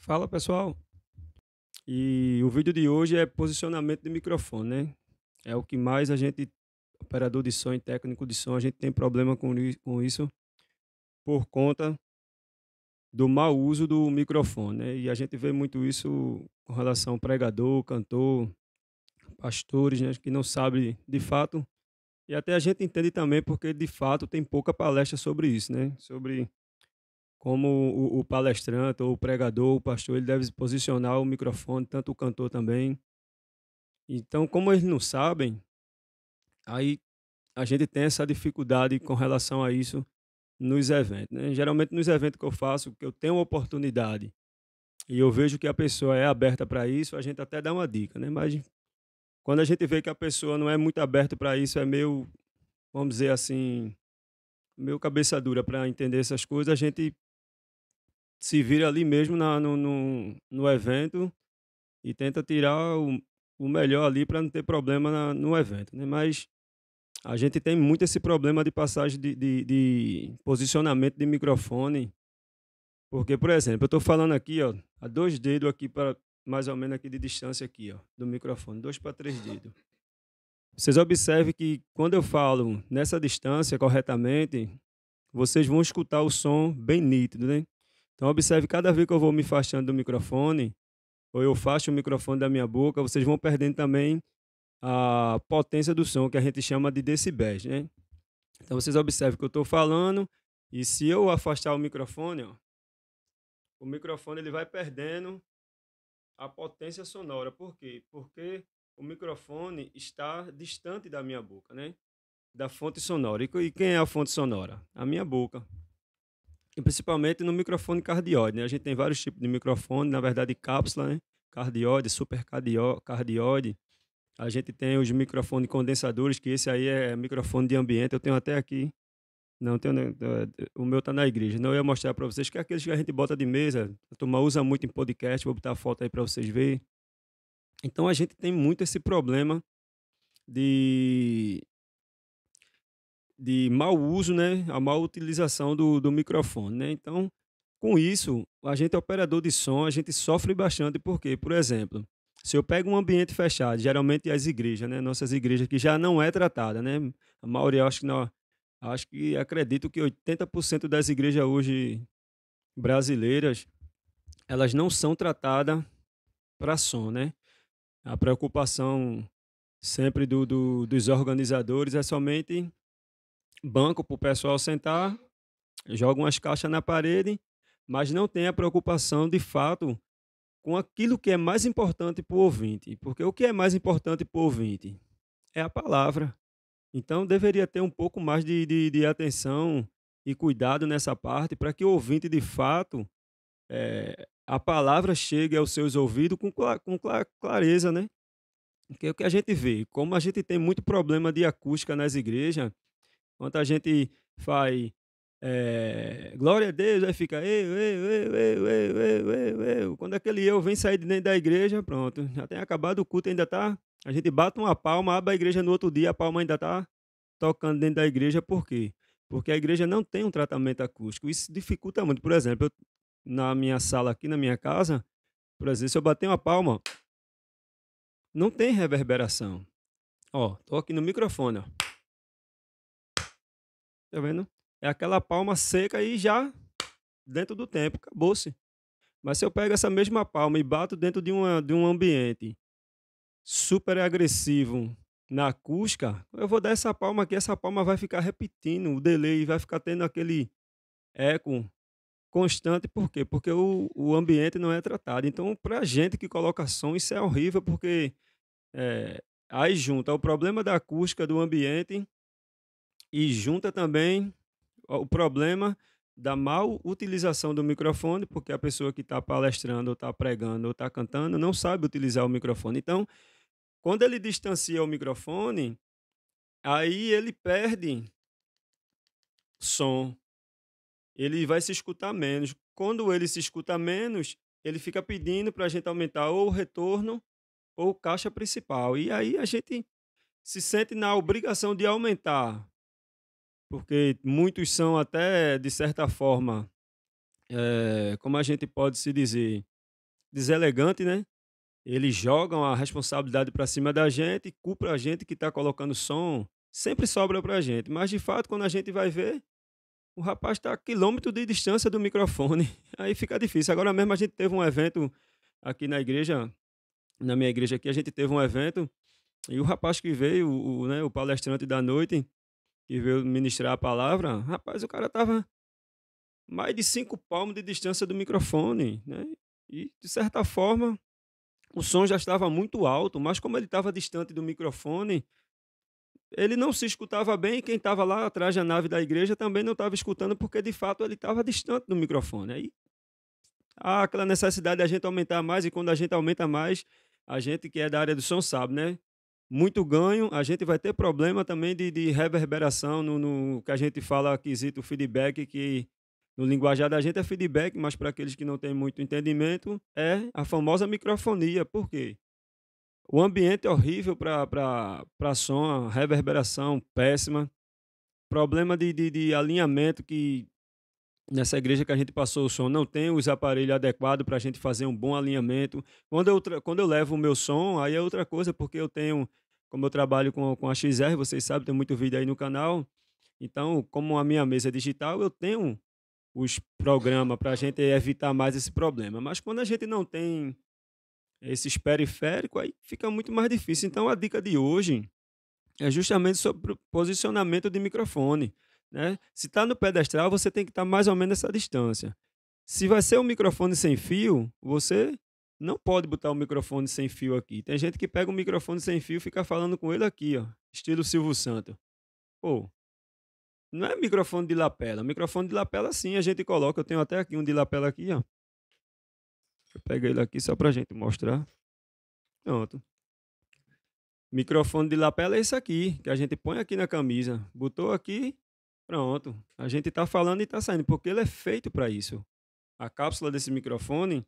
Fala pessoal, e o vídeo de hoje é posicionamento de microfone, né? É o que mais a gente, operador de som e técnico de som, a gente tem problema com isso por conta do mau uso do microfone, né? E a gente vê muito isso com relação ao pregador, cantor, pastores, né? Que não sabem de fato, e até a gente entende também porque de fato tem pouca palestra sobre isso, né? Sobre como o palestrante ou o pregador, o pastor, ele deve se posicionar o microfone, tanto o cantor também. Então, como eles não sabem, aí a gente tem essa dificuldade com relação a isso nos eventos, né? Geralmente nos eventos que eu faço, que eu tenho uma oportunidade e eu vejo que a pessoa é aberta para isso, a gente até dá uma dica, né? Mas quando a gente vê que a pessoa não é muito aberta para isso, é meio, vamos dizer assim, meio cabeça dura para entender essas coisas, a gente se vira ali mesmo no evento e tenta tirar o melhor ali para não ter problema no evento, né? Mas a gente tem muito esse problema de passagem de posicionamento de microfone, porque, por exemplo, eu estou falando aqui, ó, a 2 dedos aqui para mais ou menos aqui de distância aqui, ó, do microfone, 2 para 3 dedos. Vocês observem que quando eu falo nessa distância corretamente, vocês vão escutar o som bem nítido, né? Então observe cada vez que eu vou me afastando do microfone, ou eu afasto o microfone da minha boca, vocês vão perdendo também a potência do som, que a gente chama de decibéis, né? Então vocês observam que eu estou falando e se eu afastar o microfone, ó, o microfone ele vai perdendo a potência sonora. Por quê? Porque o microfone está distante da minha boca, né? Da fonte sonora. E quem é a fonte sonora? A minha boca. E principalmente no microfone cardioide, né? A gente tem vários tipos de microfone, na verdade cápsula, né? Cardioide, cardioide. A gente tem os microfones condensadores, que esse aí é microfone de ambiente. Eu tenho até aqui. Não, tenho, o meu tá na igreja. Não, eu ia mostrar para vocês que é aqueles que a gente bota de mesa, a turma usa muito em podcast, vou botar a foto aí para vocês verem. Então a gente tem muito esse problema de, de mau uso, né? A má utilização do microfone, né? Então, com isso, a gente é operador de som, a gente sofre bastante, porque, por exemplo, se eu pego um ambiente fechado, geralmente as igrejas, né? Nossas igrejas que já não é tratada, né? A maioria, eu acho que não, acho que acredito que 80% das igrejas hoje brasileiras, elas não são tratadas para som, né? A preocupação sempre dos organizadores é somente banco para o pessoal sentar, joga umas caixas na parede, mas não tem a preocupação de fato com aquilo que é mais importante para o ouvinte. Porque o que é mais importante para o ouvinte é a palavra. Então deveria ter um pouco mais de atenção e cuidado nessa parte para que o ouvinte de fato a palavra chegue aos seus ouvidos com clareza, né? Porque o que a gente vê, como a gente tem muito problema de acústica nas igrejas, quando a gente faz glória a Deus, aí fica eu. Quando aquele eu vem sair de dentro da igreja, pronto, já tem acabado o culto, ainda tá. A gente bate uma palma, abre a igreja no outro dia, a palma ainda tá tocando dentro da igreja, por quê? Porque a igreja não tem um tratamento acústico. Isso dificulta muito. Por exemplo, na minha sala aqui, na minha casa, por exemplo, se eu bater uma palma, não tem reverberação. Ó, tô aqui no microfone, ó. Tá vendo? É aquela palma seca e já dentro do tempo, acabou-se. Mas se eu pego essa mesma palma e bato dentro de um ambiente super agressivo na acústica, eu vou dar essa palma aqui, essa palma vai ficar repetindo, o delay vai ficar tendo aquele eco constante. Por quê? Porque o ambiente não é tratado. Então, para a gente que coloca som, isso é horrível, porque aí junta o problema da acústica do ambiente e junta também o problema da mal utilização do microfone, porque a pessoa que está palestrando, ou está pregando, ou está cantando, não sabe utilizar o microfone. Então, quando ele distancia o microfone, aí ele perde som, ele vai se escutar menos. Quando ele se escuta menos, ele fica pedindo para a gente aumentar ou o retorno ou caixa principal. E aí a gente se sente na obrigação de aumentar, porque muitos são até, de certa forma, como a gente pode se dizer? deselegante, né? Eles jogam a responsabilidade para cima da gente, culpa a gente que está colocando som, sempre sobra para a gente. Mas de fato, quando a gente vai ver, o rapaz está a quilômetro de distância do microfone. Aí fica difícil. Agora mesmo a gente teve um evento aqui na igreja, na minha igreja aqui, a gente teve um evento e o rapaz que veio, né, o palestrante da noite, que veio ministrar a palavra, rapaz, o cara tava mais de 5 palmos de distância do microfone, né? E, de certa forma, o som já estava muito alto, mas como ele estava distante do microfone, ele não se escutava bem e quem estava lá atrás da nave da igreja também não estava escutando, porque de fato ele estava distante do microfone. Aí há aquela necessidade da gente aumentar mais, e quando a gente aumenta mais, a gente que é da área do som sabe, né? Muito ganho, a gente vai ter problema também de reverberação no que a gente fala, quesito feedback, que no linguajar da gente é feedback, mas para aqueles que não têm muito entendimento, é a famosa microfonia. Por quê? O ambiente é horrível para som, a reverberação péssima, problema de alinhamento, que nessa igreja que a gente passou o som não tem os aparelhos adequados para a gente fazer um bom alinhamento. Quando eu levo o meu som, aí é outra coisa, porque eu tenho, como eu trabalho com a XR, vocês sabem, tem muito vídeo aí no canal. Então, como a minha mesa é digital, eu tenho os programas para a gente evitar mais esse problema. Mas quando a gente não tem esses periféricos, aí fica muito mais difícil. Então, a dica de hoje é justamente sobre o posicionamento de microfone, né? Se está no pedestral, você tem que estar mais ou menos nessa distância. Se vai ser um microfone sem fio, você não pode botar o microfone sem fio aqui. Tem gente que pega um microfone sem fio e fica falando com ele aqui, ó, estilo Silvio Santos. Pô, não é microfone de lapela. Microfone de lapela sim, a gente coloca. Eu tenho até aqui um de lapela aqui, ó. Eu pego ele aqui só pra gente mostrar. Pronto. Microfone de lapela é esse aqui, que a gente põe aqui na camisa. Botou aqui, pronto. A gente tá falando e tá saindo, porque ele é feito para isso. A cápsula desse microfone,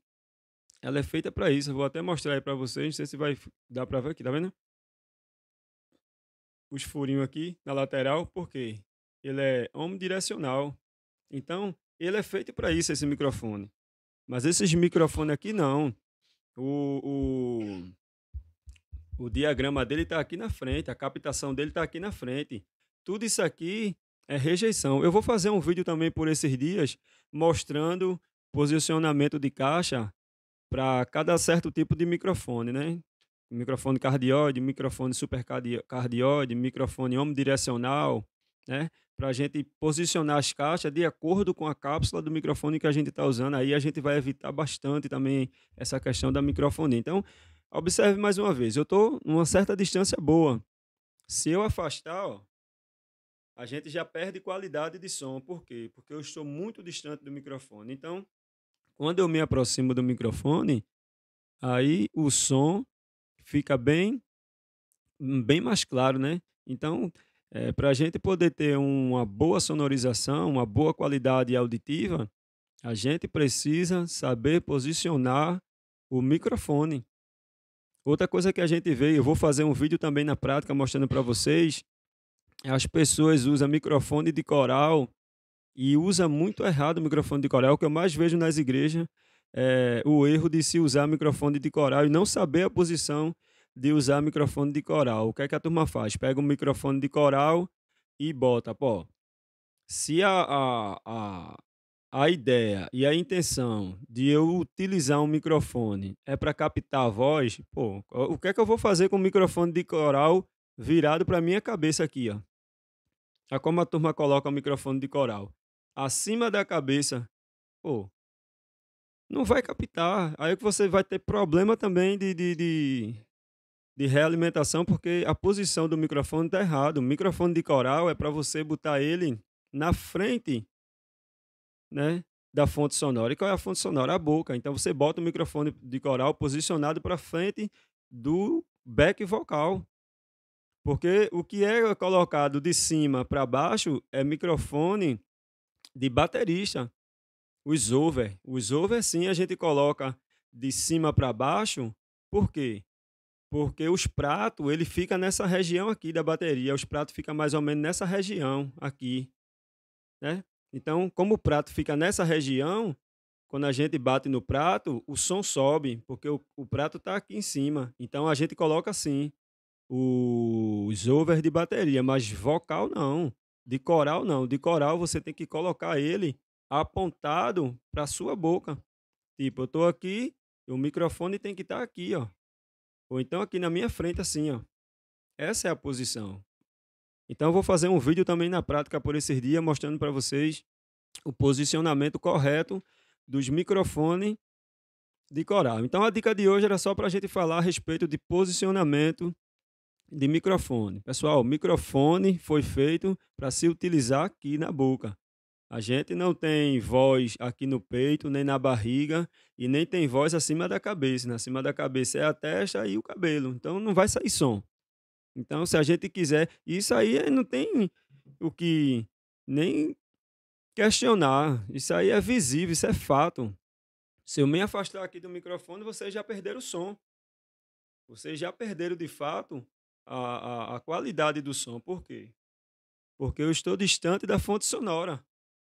ela é feita para isso. Eu vou até mostrar aí para vocês, não sei se vai dar para ver aqui, tá vendo? Os furinhos aqui na lateral, porque ele é omnidirecional. Então, ele é feito para isso, esse microfone. Mas esses microfones aqui não. O, o diagrama dele está aqui na frente, a captação dele está aqui na frente. Tudo isso aqui é rejeição. Eu vou fazer um vídeo também por esses dias mostrando posicionamento de caixa para cada certo tipo de microfone, né? Microfone cardioide, microfone supercardioide, microfone omnidirecional, né? Para a gente posicionar as caixas de acordo com a cápsula do microfone que a gente está usando. Aí a gente vai evitar bastante também essa questão da microfonia. Então, observe mais uma vez, eu estou numa certa distância boa. Se eu afastar, ó, a gente já perde qualidade de som. Por quê? Porque eu estou muito distante do microfone. Então, quando eu me aproximo do microfone, aí o som fica bem mais claro, né? Então, para a gente poder ter uma boa sonorização, uma boa qualidade auditiva, a gente precisa saber posicionar o microfone. Outra coisa que a gente vê, eu vou fazer um vídeo também na prática mostrando para vocês, as pessoas usam microfone de coral e usa muito errado o microfone de coral. O que eu mais vejo nas igrejas é o erro de se usar microfone de coral e não saber a posição de usar microfone de coral. O que é que a turma faz? Pega um microfone de coral e bota, pô. Se a ideia e a intenção de eu utilizar um microfone é para captar a voz, pô, o que é que eu vou fazer com o microfone de coral virado para minha cabeça aqui, ó? É como a turma coloca o microfone de coral acima da cabeça, pô, não vai captar. Aí que você vai ter problema também de realimentação, porque a posição do microfone está errado. O microfone de coral é para você botar ele na frente, né, da fonte sonora. E qual é a fonte sonora? A boca. Então você bota o microfone de coral posicionado para frente do back vocal. Porque o que é colocado de cima para baixo é microfone de baterista. Os over sim a gente coloca de cima para baixo. Por quê? Porque os pratos, ele fica nessa região aqui da bateria. Os pratos ficam mais ou menos nessa região aqui, né? Então, como o prato fica nessa região, quando a gente bate no prato, o som sobe, porque o prato está aqui em cima. Então a gente coloca assim, os over de bateria, mas vocal não, de coral não. De coral você tem que colocar ele apontado para sua boca. Tipo, eu tô aqui, o microfone tem que estar aqui, ó. Ou então aqui na minha frente, assim, ó. Essa é a posição. Então eu vou fazer um vídeo também na prática por esses dias, mostrando para vocês o posicionamento correto dos microfones de coral. Então a dica de hoje era só para a gente falar a respeito de posicionamento de microfone. Pessoal, microfone foi feito para se utilizar aqui na boca. A gente não tem voz aqui no peito, nem na barriga, e nem tem voz acima da cabeça. Né? Acima da cabeça é a testa e o cabelo. Então não vai sair som. Então, se a gente quiser, isso aí não tem o que nem questionar. Isso aí é visível, isso é fato. Se eu me afastar aqui do microfone, vocês já perderam o som. Vocês já perderam de fato a qualidade do som. Por quê? Porque eu estou distante da fonte sonora.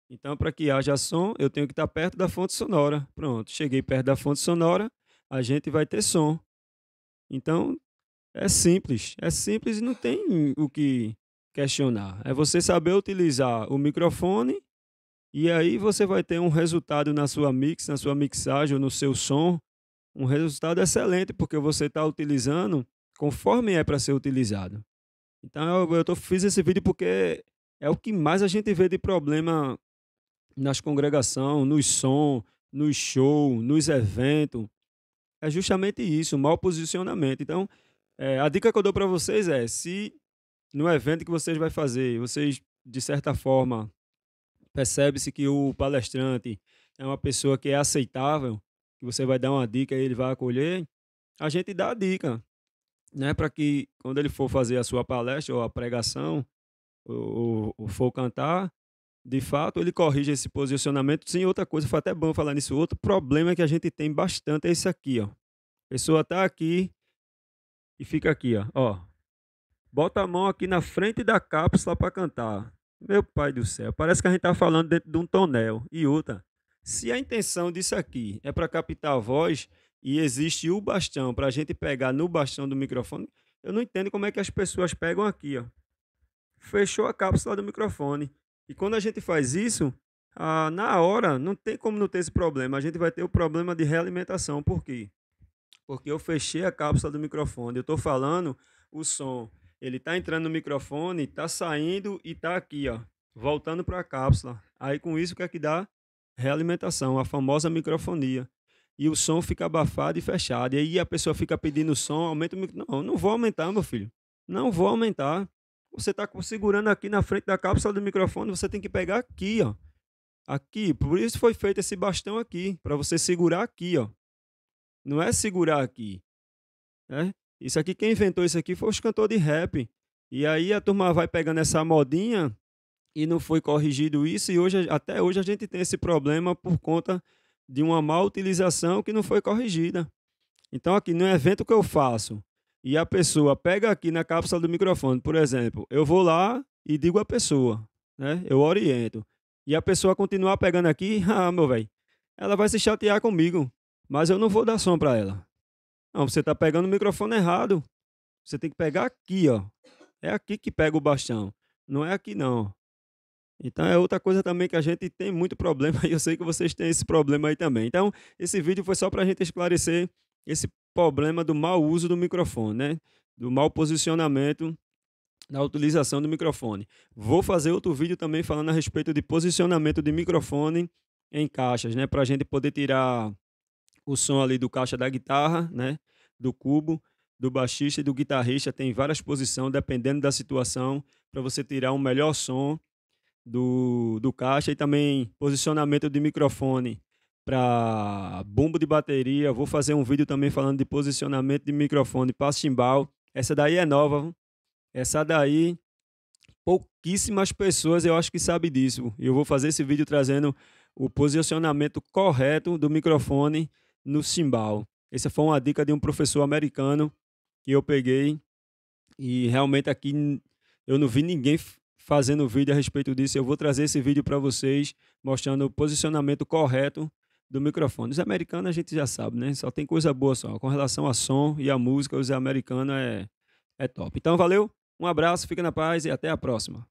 Então, para que haja som, eu tenho que estar perto da fonte sonora. Pronto, cheguei perto da fonte sonora, a gente vai ter som. Então, é simples e não tem o que questionar. É você saber utilizar o microfone e aí você vai ter um resultado na sua mix, na sua mixagem ou no seu som, um resultado excelente, porque você está utilizando conforme é para ser utilizado. Então, fiz esse vídeo porque é o que mais a gente vê de problema nas congregações, nos som, nos shows, nos eventos. É justamente isso, mau posicionamento. Então, a dica que eu dou para vocês é, se no evento que vocês vão fazer, vocês, de certa forma, percebe-se que o palestrante é uma pessoa que é aceitável, que você vai dar uma dica e ele vai acolher, a gente dá a dica, né, para que quando ele for fazer a sua palestra ou a pregação, ou for cantar, de fato, ele corrige esse posicionamento. Sim, outra coisa, foi até bom falar nisso. Outro problema que a gente tem bastante é esse aqui, ó. A pessoa tá aqui e fica aqui, ó. Bota a mão aqui na frente da cápsula para cantar. Meu pai do céu, parece que a gente tá falando dentro de um tonel. E outra, se a intenção disso aqui é para captar a voz e existe o bastão para a gente pegar no bastão do microfone, eu não entendo como é que as pessoas pegam aqui, ó. Fechou a cápsula do microfone. E quando a gente faz isso, na hora, não tem como não ter esse problema. A gente vai ter o problema de realimentação. Por quê? Porque eu fechei a cápsula do microfone. Eu estou falando, o som, ele está entrando no microfone, está saindo e está aqui, ó, voltando para a cápsula. Aí com isso, o que é que dá? Realimentação, a famosa microfonia. E o som fica abafado e fechado. E aí a pessoa fica pedindo som, aumenta o microfone. Não, eu não vou aumentar, meu filho. Não vou aumentar. Você está segurando aqui na frente da cápsula do microfone, você tem que pegar aqui, ó. Aqui, por isso foi feito esse bastão aqui, para você segurar aqui, ó. Não é segurar aqui, né? Isso aqui, quem inventou isso aqui foi os cantores de rap. E aí a turma vai pegando essa modinha e não foi corrigido isso, e hoje, até hoje a gente tem esse problema por conta de uma má utilização que não foi corrigida. Então, aqui no evento que eu faço, e a pessoa pega aqui na cápsula do microfone, por exemplo, eu vou lá e digo à pessoa, né? Eu oriento. E a pessoa continuar pegando aqui, meu velho, ela vai se chatear comigo, mas eu não vou dar som para ela. Não, você está pegando o microfone errado. Você tem que pegar aqui, ó. É aqui que pega o bastão, não é aqui não. Então é outra coisa também que a gente tem muito problema e eu sei que vocês têm esse problema aí também. Então, esse vídeo foi só para a gente esclarecer esse problema do mau uso do microfone, né? Do mau posicionamento na utilização do microfone. Vou fazer outro vídeo também falando a respeito de posicionamento de microfone em caixas, né? Para a gente poder tirar o som ali do caixa da guitarra, né? Do cubo, do baixista e do guitarrista. Tem várias posições, dependendo da situação, para você tirar um melhor som do caixa e também posicionamento de microfone para bumbo de bateria. Vou fazer um vídeo também falando de posicionamento de microfone para chimbal. Essa daí é nova, viu? Essa daí pouquíssimas pessoas eu acho que sabem disso. Eu vou fazer esse vídeo trazendo o posicionamento correto do microfone no chimbal. Essa foi uma dica de um professor americano que eu peguei e realmente aqui eu não vi ninguém fazendo vídeo a respeito disso. Eu vou trazer esse vídeo para vocês, mostrando o posicionamento correto do microfone. Os americanos a gente já sabe, né? Só tem coisa boa só. Com relação a som e a música, os americanos é top. Então, valeu, um abraço, fica na paz e até a próxima.